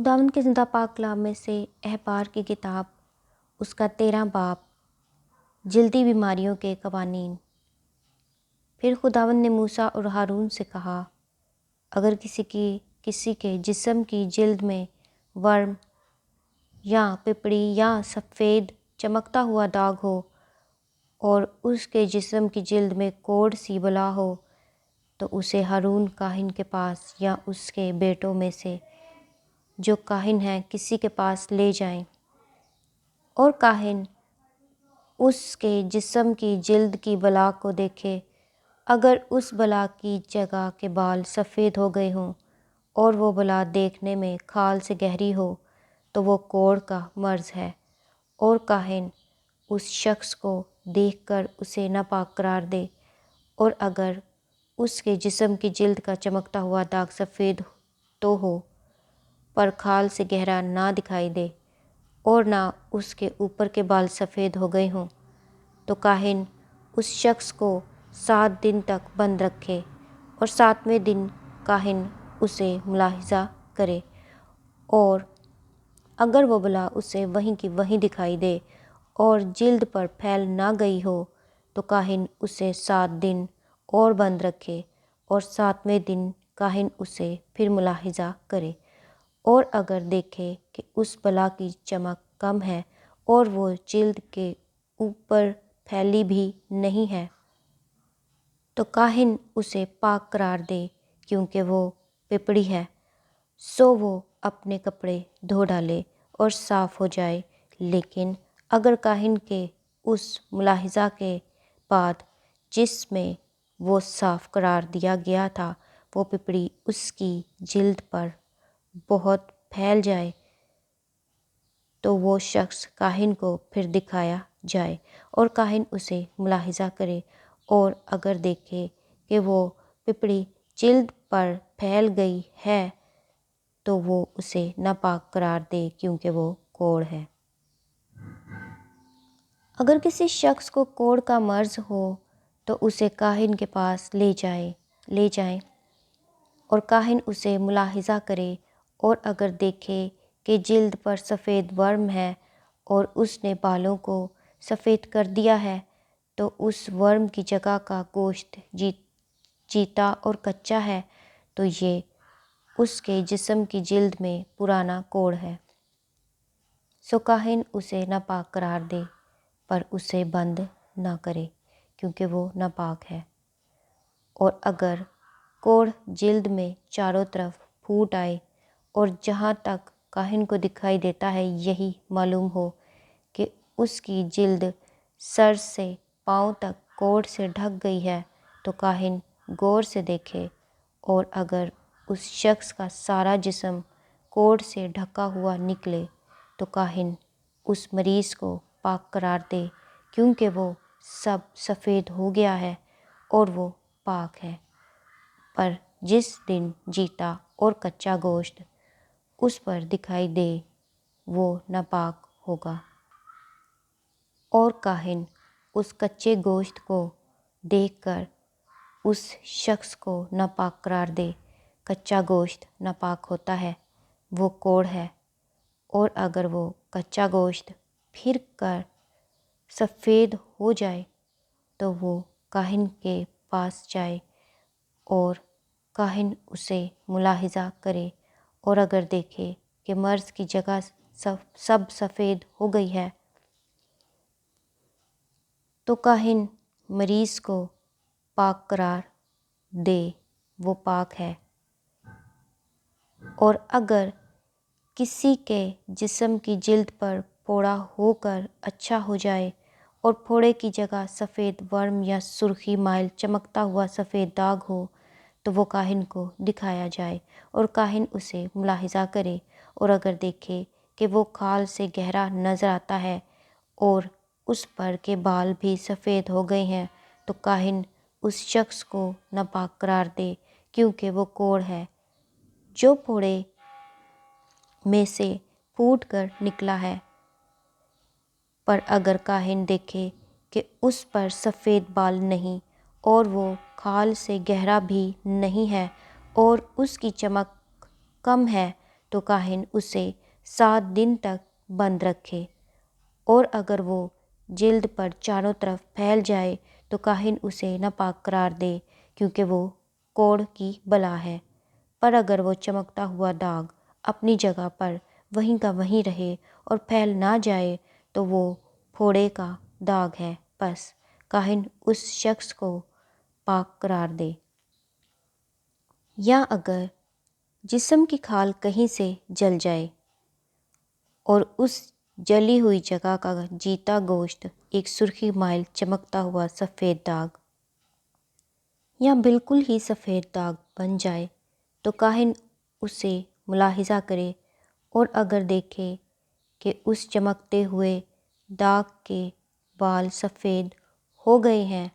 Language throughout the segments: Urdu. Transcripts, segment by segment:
خداوند کے زندہ پاک کلام میں سے احبار کی کتاب اس کا 13 باب جلدی بیماریوں کے قوانین۔ پھر خداوند نے موسیٰ اور ہارون سے کہا، اگر کسی کے جسم کی جلد میں ورم یا پپڑی یا سفید چمکتا ہوا داغ ہو اور اس کے جسم کی جلد میں کوڑ سی بلا ہو تو اسے ہارون کاہن کے پاس یا اس کے بیٹوں میں سے جو کاہن ہیں کسی کے پاس لے جائیں، اور کاہن اس کے جسم کی جلد کی بلا کو دیکھے۔ اگر اس بلا کی جگہ کے بال سفید ہو گئے ہوں اور وہ بلا دیکھنے میں کھال سے گہری ہو تو وہ کوڑ کا مرض ہے، اور کاہن اس شخص کو دیکھ کر اسے ناپاک قرار دے۔ اور اگر اس کے جسم کی جلد کا چمکتا ہوا داغ سفید تو ہو پر کھال سے گہرا نہ دکھائی دے، اور نہ اس کے اوپر کے بال سفید ہو گئے ہوں، تو کاہن اس شخص کو 7 دن تک بند رکھے، اور 7ویں دن کاہن اسے ملاحظہ کرے، اور اگر وہ بلا اسے وہیں کی وہیں دکھائی دے اور جلد پر پھیل نہ گئی ہو تو کاہن اسے 7 دن اور بند رکھے، اور 7ویں دن کاہن اسے پھر ملاحظہ کرے، اور اگر دیکھے کہ اس بلا کی چمک کم ہے اور وہ جلد کے اوپر پھیلی بھی نہیں ہے تو کاہن اسے پاک قرار دے، کیونکہ وہ پپڑی ہے، سو وہ اپنے کپڑے دھو ڈالے اور صاف ہو جائے۔ لیکن اگر کاہن کے اس ملاحظہ کے بعد جس میں وہ صاف قرار دیا گیا تھا وہ پپڑی اس کی جلد پر بہت پھیل جائے تو وہ شخص کاہن کو پھر دکھایا جائے، اور کاہن اسے ملاحظہ کرے، اور اگر دیکھے کہ وہ پپڑی جلد پر پھیل گئی ہے تو وہ اسے ناپاک قرار دے، کیونکہ وہ کوڑ ہے۔ اگر کسی شخص کو کوڑ کا مرض ہو تو اسے کاہن کے پاس لے جائیں اور کاہن اسے ملاحظہ کرے، اور اگر دیکھے کہ جلد پر سفید ورم ہے اور اس نے بالوں کو سفید کر دیا ہے تو اس ورم کی جگہ کا گوشت جیتا اور کچا ہے تو یہ اس کے جسم کی جلد میں پرانا کوڑ ہے، سو کاہن اسے ناپاک قرار دے، پر اسے بند نہ کرے کیونکہ وہ ناپاک ہے۔ اور اگر کوڑ جلد میں چاروں طرف پھوٹ آئے اور جہاں تک کاہن کو دکھائی دیتا ہے یہی معلوم ہو کہ اس کی جلد سر سے پاؤں تک کوڑ سے ڈھک گئی ہے تو کاہن غور سے دیکھے، اور اگر اس شخص کا سارا جسم کوڑ سے ڈھکا ہوا نکلے تو کاہن اس مریض کو پاک قرار دے، کیونکہ وہ سب سفید ہو گیا ہے اور وہ پاک ہے۔ پر جس دن جیتا اور کچا گوشت اس پر دکھائی دے وہ ناپاک ہوگا، اور کاہن اس کچے گوشت کو دیکھ کر اس شخص کو ناپاک قرار دے۔ کچا گوشت ناپاک ہوتا ہے، وہ کوڑ ہے، اور اگر وہ کچا گوشت پھر کر سفید ہو جائے تو وہ کاہن کے پاس جائے اور کاہن اسے ملاحظہ کرے، اور اگر دیکھے کہ مرض کی جگہ سب سفید ہو گئی ہے تو کاہن مریض کو پاک قرار دے، وہ پاک ہے۔ اور اگر کسی کے جسم کی جلد پر پھوڑا ہو کر اچھا ہو جائے اور پھوڑے کی جگہ سفید ورم یا سرخی مائل چمکتا ہوا سفید داغ ہو تو وہ کاہن کو دکھایا جائے، اور کاہن اسے ملاحظہ کرے، اور اگر دیکھے کہ وہ کھال سے گہرا نظر آتا ہے اور اس پر کے بال بھی سفید ہو گئے ہیں تو کاہن اس شخص کو ناپاک قرار دے، کیونکہ وہ کوڑ ہے جو پھوڑے میں سے پھوٹ کر نکلا ہے۔ پر اگر کاہن دیکھے کہ اس پر سفید بال نہیں اور وہ کھال سے گہرا بھی نہیں ہے اور اس کی چمک کم ہے تو کاہن اسے 7 دن تک بند رکھے، اور اگر وہ جلد پر چاروں طرف پھیل جائے تو کاہن اسے ناپاک قرار دے، کیونکہ وہ کوڑھ کی بلا ہے۔ پر اگر وہ چمکتا ہوا داغ اپنی جگہ پر وہیں کا وہیں رہے اور پھیل نہ جائے تو وہ پھوڑے کا داغ ہے، پس کاہن اس شخص کو پاک قرار دے۔ یا اگر جسم کی کھال کہیں سے جل جائے اور اس جلی ہوئی جگہ کا جیتا گوشت ایک سرخی مائل چمکتا ہوا سفید داغ یا بالکل ہی سفید داغ بن جائے تو کاہن اسے ملاحظہ کرے، اور اگر دیکھے کہ اس چمکتے ہوئے داغ کے بال سفید ہو گئے ہیں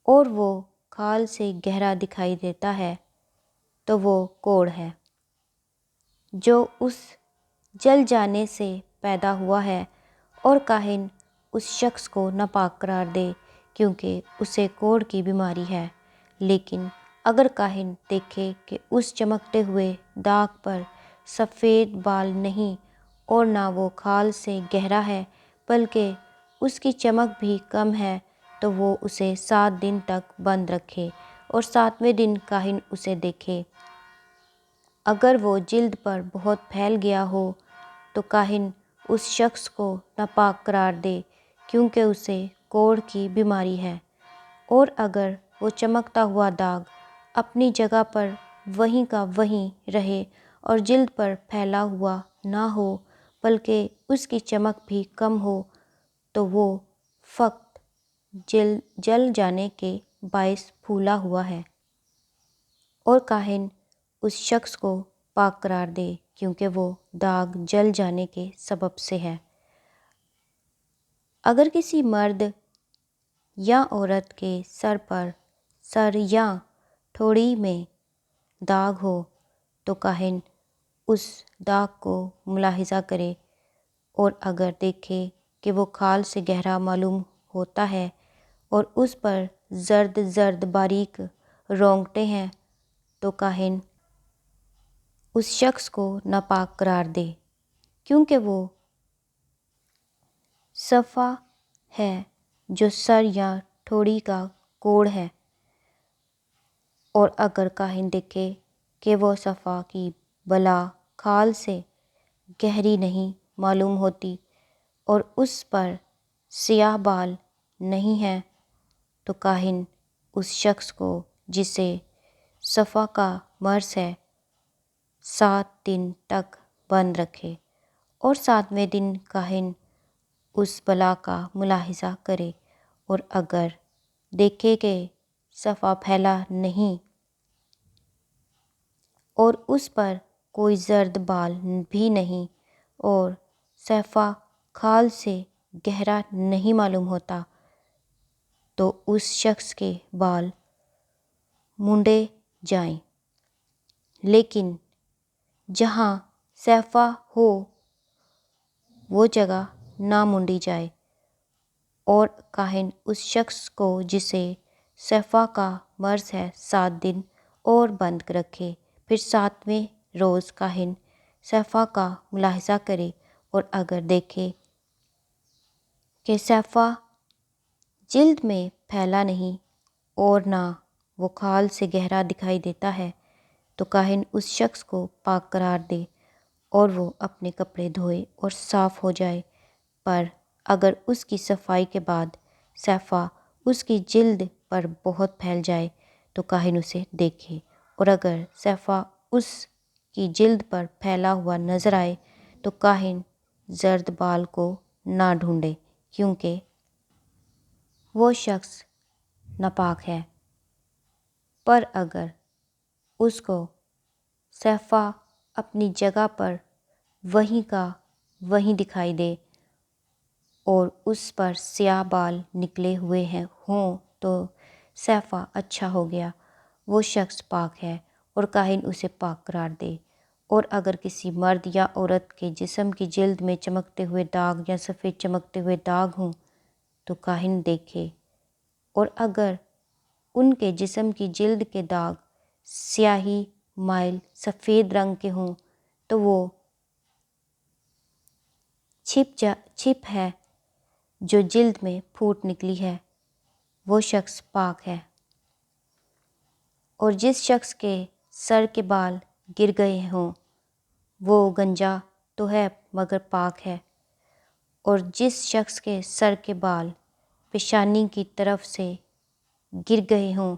اور وہ کھال سے گہرا دکھائی دیتا ہے تو وہ کوڑھ ہے جو اس جل جانے سے پیدا ہوا ہے، اور کاہن اس شخص کو ناپاک قرار دے، کیونکہ اسے کوڑھ کی بیماری ہے۔ لیکن اگر کاہن دیکھے کہ اس چمکتے ہوئے داغ پر سفید بال نہیں اور نہ وہ کھال سے گہرا ہے بلکہ اس کی چمک بھی کم ہے تو وہ اسے 7 دن تک بند رکھے، اور 7ویں دن کاہن اسے دیکھے۔ اگر وہ جلد پر بہت پھیل گیا ہو تو کاہن اس شخص کو ناپاک قرار دے، کیونکہ اسے کوڑھ کی بیماری ہے، اور اگر وہ چمکتا ہوا داغ اپنی جگہ پر وہیں کا وہیں رہے اور جلد پر پھیلا ہوا نہ ہو بلکہ اس کی چمک بھی کم ہو تو وہ فقط جل جانے کے باعث پھولا ہوا ہے، اور کاہن اس شخص کو پاک قرار دے، کیونکہ وہ داغ جل جانے کے سبب سے ہے۔ اگر کسی مرد یا عورت کے سر یا ٹھوڑی میں داغ ہو تو کاہن اس داغ کو ملاحظہ کرے، اور اگر دیکھے کہ وہ کھال سے گہرا معلوم ہوتا ہے اور اس پر زرد زرد باریک رونگٹے ہیں تو کاہن اس شخص کو ناپاک قرار دے، کیونکہ وہ صفحہ ہے جو سر یا ٹھوڑی کا کوڑھ ہے۔ اور اگر کاہن دیکھے کہ وہ صفحہ کی بلا کھال سے گہری نہیں معلوم ہوتی اور اس پر سیاہ بال نہیں ہیں تو کاہن اس شخص کو جسے صفحہ کا مرض ہے 7 دن تک بند رکھے، اور 7ویں دن کاہن اس بلا کا ملاحظہ کرے، اور اگر دیکھے کہ صفحہ پھیلا نہیں اور اس پر کوئی زرد بال بھی نہیں اور صفحہ کھال سے گہرا نہیں معلوم ہوتا تو اس شخص کے بال مونڈے جائیں، لیکن جہاں صفحہ ہو وہ جگہ نہ مونڈی جائے، اور کاہن اس شخص کو جسے صفحہ کا مرض ہے 7 دن اور بند رکھے۔ پھر 7ویں روز کاہن صفحہ کا ملاحظہ کرے، اور اگر دیکھے کہ صفحہ جلد میں پھیلا نہیں اور نہ وہ کھال سے گہرا دکھائی دیتا ہے تو کاہن اس شخص کو پاک قرار دے اور وہ اپنے کپڑے دھوئے اور صاف ہو جائے۔ پر اگر اس کی صفائی کے بعد صفحہ اس کی جلد پر بہت پھیل جائے تو کاہن اسے دیکھے، اور اگر صفحہ اس کی جلد پر پھیلا ہوا نظر آئے تو کاہن زرد بال کو نہ ڈھونڈے، کیونکہ وہ شخص ناپاک ہے۔ پر اگر اس کو صفحہ اپنی جگہ پر وہیں کا وہیں دکھائی دے اور اس پر سیاہ بال نکلے ہوئے ہوں تو صفحہ اچھا ہو گیا، وہ شخص پاک ہے، اور کاہن اسے پاک قرار دے۔ اور اگر کسی مرد یا عورت کے جسم کی جلد میں چمکتے ہوئے داغ یا سفید چمکتے ہوئے داغ ہوں تو کاہن دیکھے، اور اگر ان کے جسم کی جلد کے داغ سیاہی مائل سفید رنگ کے ہوں تو وہ چھپ ہے جو جلد میں پھوٹ نکلی ہے، وہ شخص پاک ہے۔ اور جس شخص کے سر کے بال گر گئے ہوں وہ گنجا تو ہے مگر پاک ہے، اور جس شخص کے سر کے بال پیشانی کی طرف سے گر گئے ہوں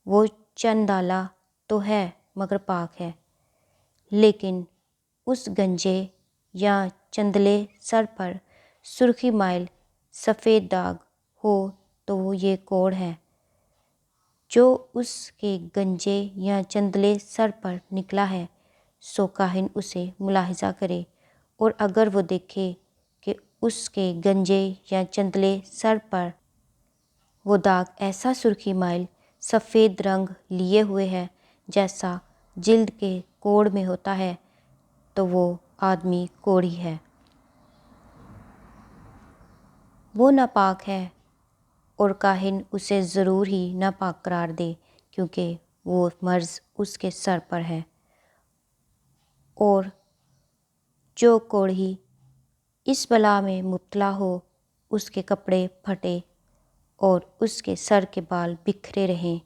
وہ چندالا تو ہے مگر پاک ہے، لیکن اس گنجے یا چندلے سر پر سرخی مائل سفید داغ ہو تو وہ یہ کوڑ ہے۔ جو اس کے گنجے یا چندلے سر پر نکلا ہے سو کاہن اسے ملاحظہ کرے، اور اگر وہ دیکھے کہ اس کے گنجے یا چندلے سر پر وہ داغ ایسا سرخی مائل سفید رنگ لیے ہوئے ہے جیسا جلد کے کوڑ میں ہوتا ہے تو وہ آدمی کوڑھی ہے، وہ ناپاک ہے، اور کاہن اسے ضرور ہی ناپاک قرار دے کیونکہ وہ مرض اس کے سر پر ہے۔ اور جو کوڑھی اس بلا میں مبتلا ہو اس کے کپڑے پھٹے اور اس کے سر کے بال بکھرے رہیں،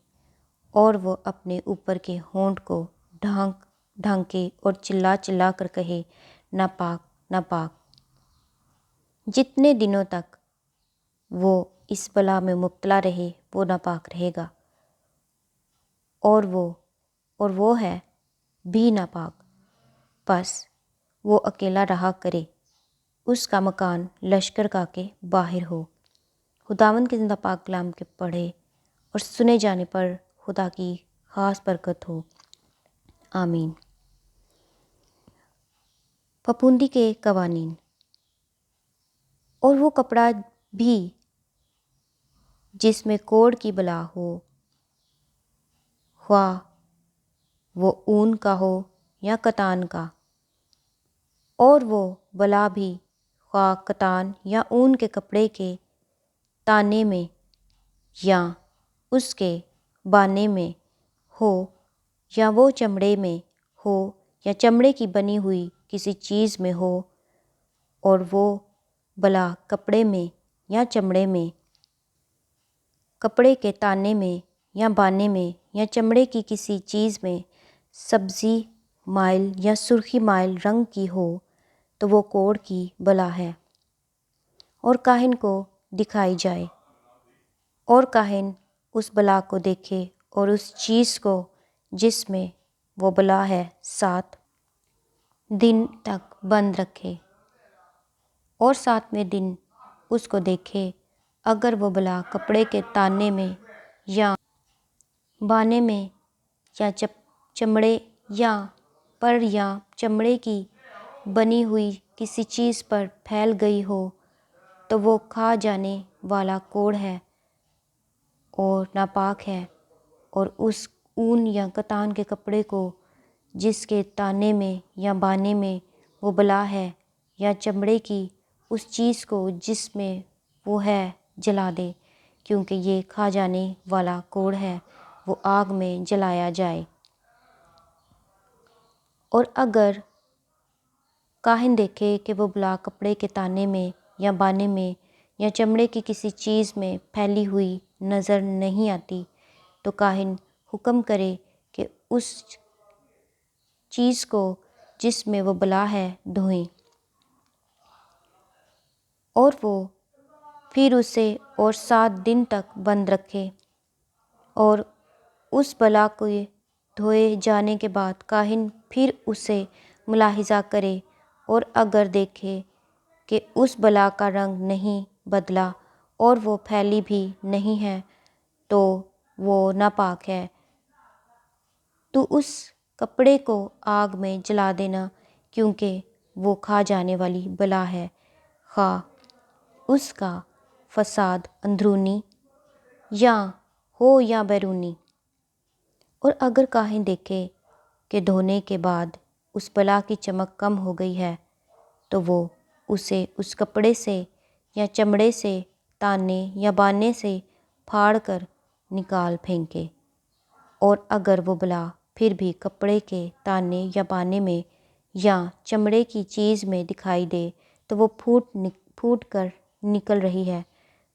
اور وہ اپنے اوپر کے ہونٹ کو ڈھانکے اور چلا چلا کر کہے ناپاک ناپاک، جتنے دنوں تک وہ اس بلا میں مبتلا رہے وہ ناپاک رہے گا، اور وہ ہے بھی ناپاک، پس وہ اکیلا رہا کرے، اس کا مکان لشکر کا کے باہر ہو۔ خداوند کے زندہ پاک کلام کے پڑھے اور سنے جانے پر خدا کی خاص برکت ہو، آمین۔ پھپھوندی کے قوانین۔ اور وہ کپڑا بھی جس میں کوڑ کی بلا ہو، خواہ وہ اون کا ہو یا کتان کا، اور وہ بلا بھی خواہ کتان یا اون کے کپڑے کے تانے میں یا اس کے بانے میں ہو، یا وہ چمڑے میں ہو یا چمڑے کی بنی ہوئی کسی چیز میں ہو، اور وہ بلا کپڑے میں یا چمڑے میں، کپڑے کے تانے میں یا بانے میں یا چمڑے کی کسی چیز میں سبزی مائل یا سرخی مائل رنگ کی ہو تو وہ کوڑ کی بلا ہے، اور کاہن کو دکھائی جائے، اور کاہن اس بلا کو دیکھے اور اس چیز کو جس میں وہ بلا ہے 7 دن تک بند رکھے، اور 7ویں دن اس کو دیکھے، اگر وہ بلا کپڑے کے تانے میں یا بانے میں یا چمڑے یا پر یا چمڑے کی بنی ہوئی کسی چیز پر پھیل گئی ہو تو وہ کھا جانے والا کوڑ ہے اور ناپاک ہے، اور اس اون یا کتان کے کپڑے کو جس کے تانے میں یا بانے میں وہ بلا ہے یا چمڑے کی اس چیز کو جس میں وہ ہے جلا دے، کیونکہ یہ کھا جانے والا کوڑ ہے، وہ آگ میں جلایا جائے۔ اور اگر کاہن دیکھے کہ وہ بلا کپڑے کے تانے میں یا بانے میں یا چمڑے کی کسی چیز میں پھیلی ہوئی نظر نہیں آتی تو کاہن حکم کرے کہ اس چیز کو جس میں وہ بلا ہے دھوئیں، اور وہ پھر اسے اور 7 دن تک بند رکھے، اور اس بلا کو دھوئے جانے کے بعد کاہن پھر اسے ملاحظہ کرے، اور اگر دیکھے کہ اس بلا کا رنگ نہیں بدلا اور وہ پھیلی بھی نہیں ہے تو وہ ناپاک ہے، تو اس کپڑے کو آگ میں جلا دینا، کیونکہ وہ کھا جانے والی بلا ہے، خواہ اس کا فساد اندرونی یا ہو یا بیرونی۔ اور اگر کاہن دیکھے کہ دھونے کے بعد اس بلا کی چمک کم ہو گئی ہے تو وہ اسے اس کپڑے سے یا چمڑے سے تانے یا بانے سے پھاڑ کر نکال پھینکے، اور اگر وہ بلا پھر بھی کپڑے کے تانے یا بانے میں یا چمڑے کی چیز میں دکھائی دے تو وہ پھوٹ کر نکل رہی ہے،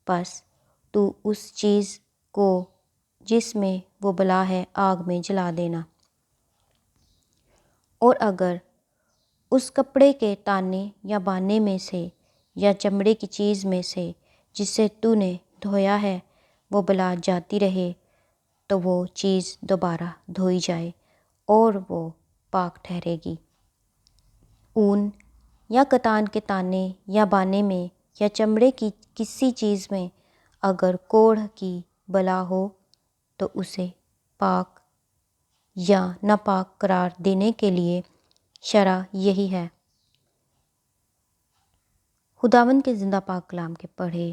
بس تو اس چیز کو جس میں وہ بلا ہے آگ میں جلا دینا۔ اور اگر اس کپڑے کے تانے یا بانے میں سے یا چمڑے کی چیز میں سے جسے تو نے دھویا ہے وہ بلا جاتی رہے تو وہ چیز دوبارہ دھوئی جائے اور وہ پاک ٹھہرے گی۔ اون یا کتان کے تانے یا بانے میں یا چمڑے کی کسی چیز میں اگر کوڑھ کی بلا ہو تو اسے پاک یا ناپاک قرار دینے کے لیے شرع یہی ہے۔ خداوند کے زندہ پاک کلام کے پڑھے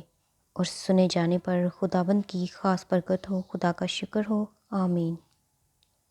اور سنے جانے پر خداوند کی خاص برکت ہو، خدا کا شکر ہو، آمین۔